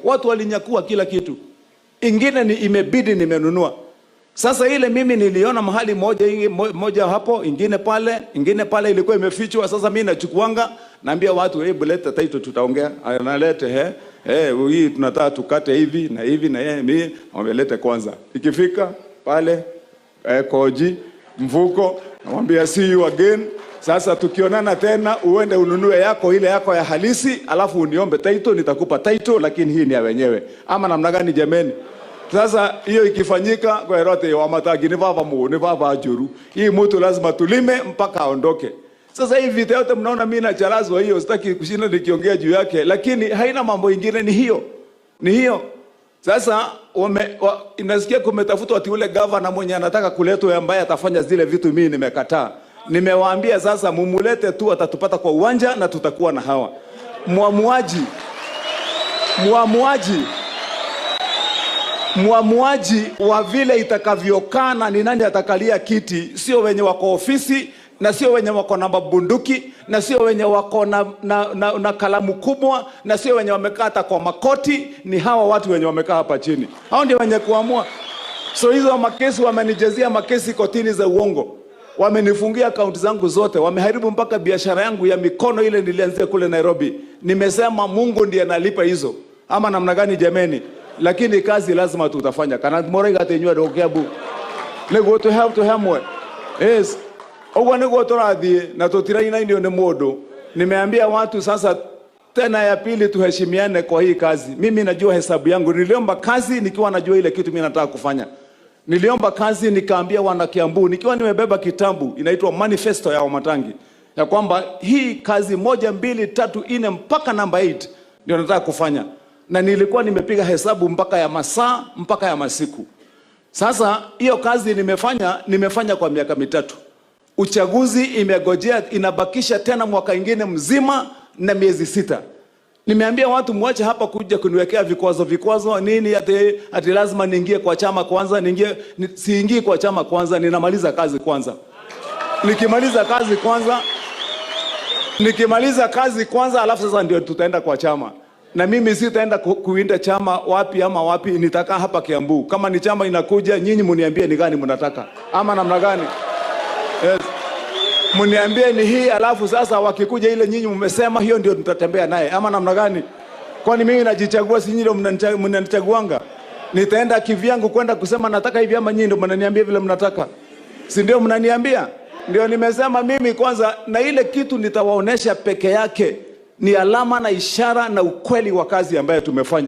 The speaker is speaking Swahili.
watu walinyakua kila kitu. Ingine ni imebidi nimenunua. Sasa ile mimi niliona mahali moja hapo, ingine pale ilikuwa imefichwa. Sasa mimi nachukuanga, naambia watu hebu leta title tutaongea. Analete hii tunataka tukate hivi na hivi na mimi wamelete kwanza. Ikifika pale koji mvuko, namwambia see you again. Sasa tukionana tena uende ununue yako ile yako ya halisi, alafu uniombe title, nitakupa title, lakini hii ni ya wenyewe. Ama namna gani jameni? Sasa hiyo ikifanyika kwa yote wa matagi ni baba ajuru. Hii mtu lazima tulime mpaka aondoke. Sasa hivi vita yote mnaona mimi na charazwa hiyo, sitaki kushinda nikiongea juu yake, lakini haina mambo ingine, ni hiyo. Ni hiyo. Sasa inasikia kumetafutwa ati ule governor mwenye anataka kuletwa ambaye atafanya zile vitu mimi nimekataa. Nimewaambia sasa mumulete tu, atatupata kwa uwanja na tutakuwa na hawa. Muamuaji wa vile itakavyokana ni nani atakalia kiti, sio wenye wako ofisi na sio wenye wako na mabunduki na sio wenye wako na kalamu kubwa na sio wenye wamekata kwa makoti, ni hawa watu wenye wamekaa hapa chini. Hao ndio wenye kuamua. So hizo makesi wamenijezea makesi kotini za uongo. Wamenifungia akaunti zangu zote, wameharibu mpaka biashara yangu ya mikono ile nilianzia kule Nairobi. Nimesema Mungu ndiye analipa hizo. Ama namna gani jameni? Lakini kazi lazima tutafanya. Kana morenga tenywa dokebu. Lego to help to hamwe. Yes. Ogwa nego torathie na tutiraina ndio ni modo. Nimeambia watu sasa tena ya pili tuheshimiane kwa hii kazi. Mimi najua hesabu yangu. Niliomba kazi nikiwa najua ile kitu mimi nataka kufanya. Niliomba kazi nikaambia wana Kiambu nikiwa nimebeba kitabu inaitwa manifesto ya Wamatangi ya kwamba hii kazi 1 2 3 4 mpaka namba 8 ndio nataka kufanya, na nilikuwa nimepiga hesabu mpaka ya masaa mpaka ya masiku. Sasa hiyo kazi nimefanya kwa miaka 3. Uchaguzi imegojea, inabakisha tena mwaka ingine mzima na miezi 6. Nimeambia watu muache hapa kuja kuniwekea vikwazo nini ati lazima niingie kwa chama kwanza, siingii kwa chama kwanza, ninamaliza kazi kwanza. Nikimaliza kazi kwanza alafu sasa ndio tutaenda kwa chama. Na mimi sitaenda kuinda chama wapi ama wapi, nitakaa hapa Kiambu. Kama ni chama inakuja, nyinyi mniambie ni gani mnataka ama namna gani. Yes. Mniambie ni hii, alafu sasa wakikuja ile nyinyi mmesema hiyo ndio tutatembea naye ama namna gani? Kwani mimi najichagua, si nyinyi ndio mnanichaguanga? Nitaenda kivyangu kwenda kusema nataka hivi ama nyinyi ndio mnaniambia vile mnataka? Si ndio mnaniambia? Ndio nimesema mimi kwanza, na ile kitu nitawaonesha peke yake ni alama na ishara na ukweli wa kazi ambayo tumefanya.